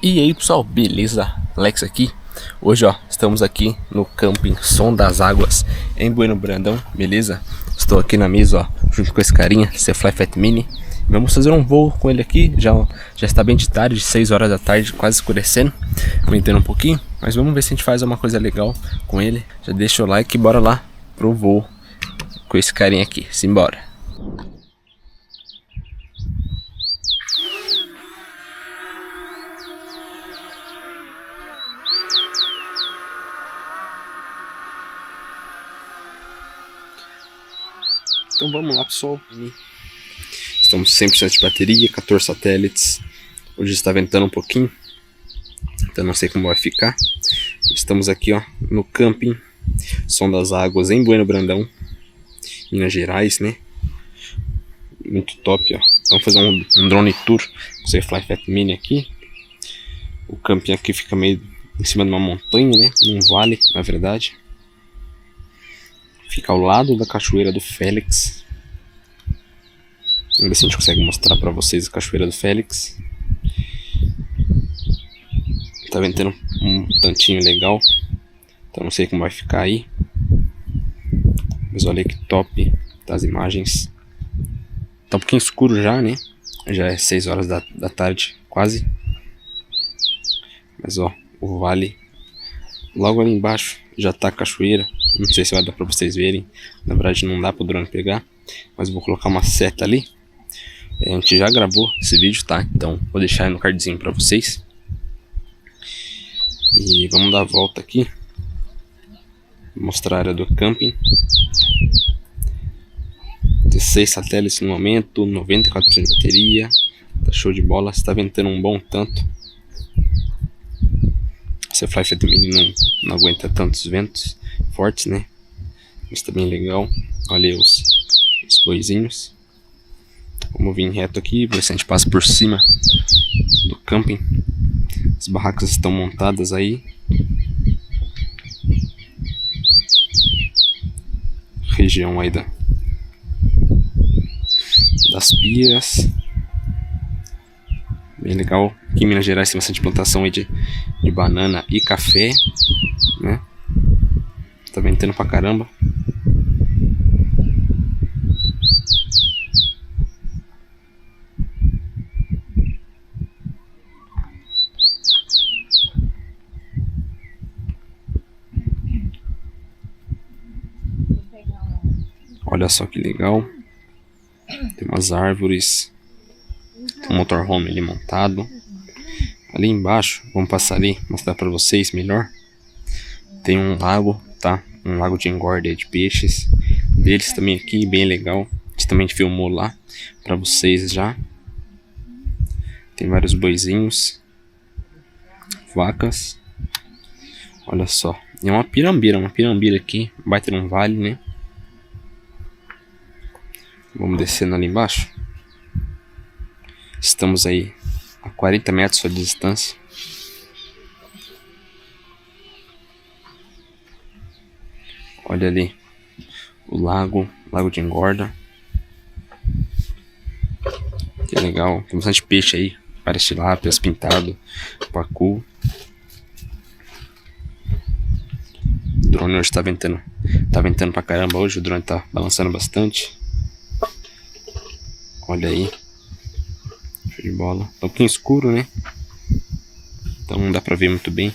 E aí pessoal, beleza? Alex aqui. Hoje ó, estamos aqui no camping Som das Águas em Bueno Brandão, beleza? Estou aqui na mesa ó, junto com esse carinha, C-Fly Fat Mini. Vamos fazer um voo com ele aqui, já está bem de tarde, 6 horas da tarde, quase escurecendo. Aumentando um pouquinho, mas vamos ver se a gente faz uma coisa legal com ele. Já deixa o like e bora lá pro voo com esse carinha aqui, simbora. Então vamos lá pessoal, estamos 100% de bateria, 14 satélites, hoje está ventando um pouquinho, então não sei como vai ficar. Estamos aqui ó, no camping Som das Águas em Bueno Brandão, Minas Gerais, né? Muito top ó, vamos fazer um drone tour com o C-Fly Fat Mini aqui. O camping aqui fica meio em cima de uma montanha, né? Num vale, na verdade. Fica ao lado da Cachoeira do Félix. Vamos ver se a gente consegue mostrar para vocês a Cachoeira do Félix. Tá ventando um tantinho legal, então não sei como vai ficar aí. Mas olha que top, tá as imagens. Tá um pouquinho escuro já, né? Já é 6 horas da tarde, quase. Mas ó, o vale logo ali embaixo já tá a cachoeira. Não sei se vai dar pra vocês verem. Na verdade não dá pro drone pegar, mas vou colocar uma seta ali. A gente já gravou esse vídeo, tá? Então vou deixar aí no cardzinho pra vocês. E vamos dar a volta aqui, mostrar a área do camping. 16 satélites no momento, 94% de bateria. Tá show de bola, está ventando um bom tanto. Esse C-Fly Fat Mini não aguenta tantos ventos fortes, né? Mas tá bem legal. Olha aí os boizinhos. Vamos vir reto aqui, ver se a gente passa por cima do camping. As barracas estão montadas aí. Região aí das pias. Bem legal. Aqui em Minas Gerais tem bastante plantação aí de banana e café, né? Tá ventando pra caramba. Olha só que legal. Tem umas árvores. Tem um motorhome ali montado. Ali embaixo, vamos passar ali, mostrar pra vocês melhor. Tem um lago, tá? Um lago de engorda de peixes. Deles também aqui, bem legal. A gente também filmou lá pra vocês já. Tem vários boizinhos. Vacas. Olha só. É uma pirambira aqui. Baita num vale, né? Vamos descendo ali embaixo. Estamos aí a 40 metros de distância. Olha ali o lago de engorda. Que legal, tem bastante peixe aí. Várias tilápias, pintado, pacu. O drone hoje tá ventando pra caramba hoje. O drone tá balançando bastante. Olha aí. Show de bola. Tá um pouquinho escuro, né? Então não dá pra ver muito bem.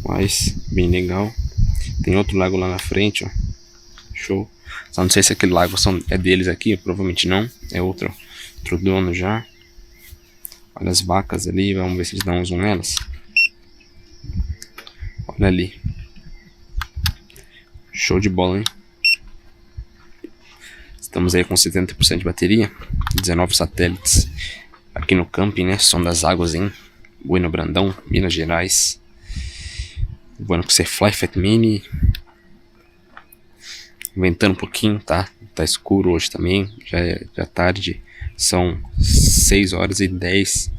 Mas bem legal. Tem outro lago lá na frente, ó. Show. Só não sei se aquele lago é deles aqui. Provavelmente não. É outro dono já. Olha as vacas ali. Vamos ver se eles dão um zoom nelas. Olha ali. Show de bola, hein? Estamos aí com 70% de bateria. 19 satélites. Aqui no camping, né? Som das Águas em Bueno Brandão, Minas Gerais. Bueno com C-Fly Fat Mini. Ventando um pouquinho, tá? Tá escuro hoje também. Já é tarde. São 6 horas e 10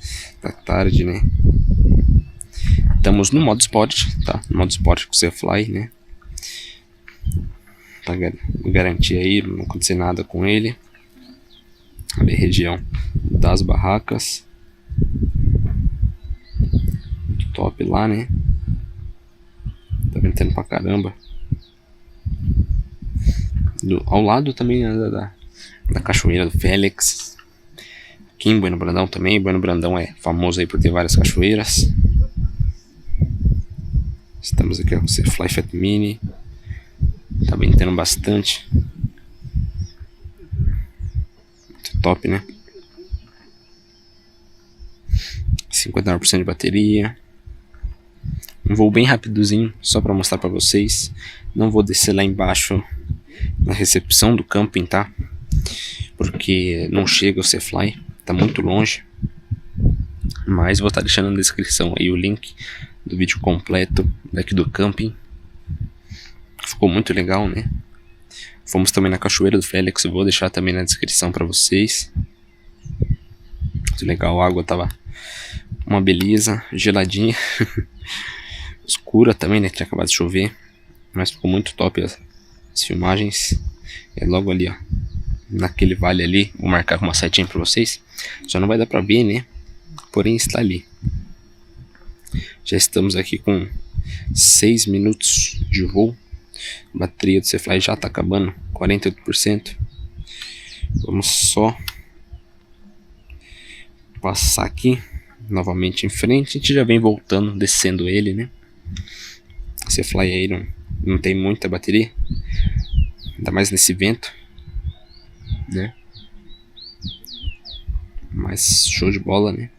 da tarde, né? Estamos no modo Sport, tá? No modo Sport com C-Fly, né? Pra garantir aí, não acontecer nada com ele. Ali, região das barracas. top lá, né? Tá ventando pra caramba. Ao lado também da Cachoeira do Félix. Aqui em Bueno Brandão também. Bueno Brandão é famoso aí por ter várias cachoeiras. Estamos aqui com o C-Fly Fat Mini. Tá ventando bastante. Muito top, né? 59% de bateria. Um voo bem rapidozinho, só para mostrar para vocês. Não vou descer lá embaixo na recepção do camping, tá? Porque não chega o C-Fly, tá muito longe. Mas vou estar deixando na descrição aí o link do vídeo completo daqui do camping. Ficou muito legal, né? Fomos também na Cachoeira do Félix, vou deixar também na descrição para vocês. Muito legal, a água tava uma beleza, geladinha. Escura também, né? Tinha acabado de chover. Mas ficou muito top as filmagens. É logo ali, ó. Naquele vale ali. Vou marcar com uma setinha pra vocês. Só não vai dar pra ver, né? Porém está ali. Já estamos aqui com 6 minutos de voo. A bateria do C-Fly já tá acabando. 48%. Vamos só passar aqui novamente em frente. A gente já vem voltando, descendo ele, né? C-Fly aí não tem muita bateria, ainda mais nesse vento, né? Mas show de bola, né?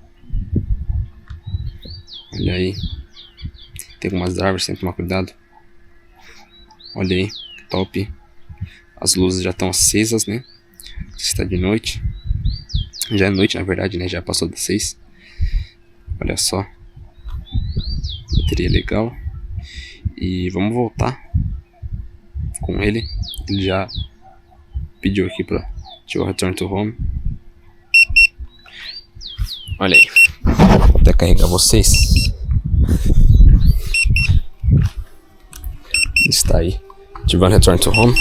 Olha aí, tem algumas árvores, tem que tomar cuidado. Olha aí, top. As luzes já estão acesas, né? Está de noite. Já é noite, na verdade, né? Já passou das 6. Olha só, bateria legal. E vamos voltar com ele. Ele já pediu aqui pra ativar o Return to Home. Olha aí, vou até carregar vocês. Está aí, ativando Return to Home.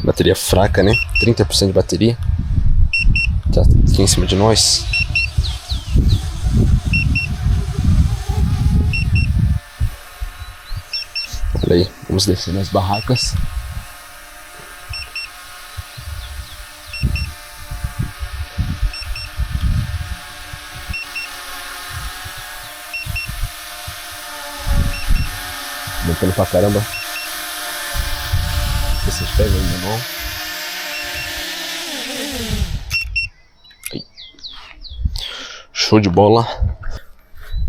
Bateria fraca, né? 30% de bateria. Tá aqui em cima de nós. Olha aí, vamos descer nas barracas. Ventando pra caramba. Vocês pegam aí na mão. Show de bola.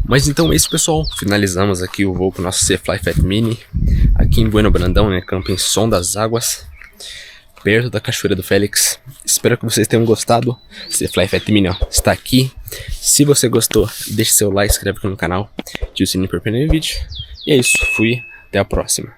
Mas então é isso, pessoal, finalizamos aqui o voo com o nosso C-Fly Fat Mini aqui em Bueno Brandão, né, camping Som das Águas, perto da Cachoeira do Félix. Espero que vocês tenham gostado. C-Fly Fat Mini, ó, está aqui. Se você gostou, deixe seu like, inscreve aqui no canal, ative o sininho para não perder vídeo. E é isso, fui, até a próxima.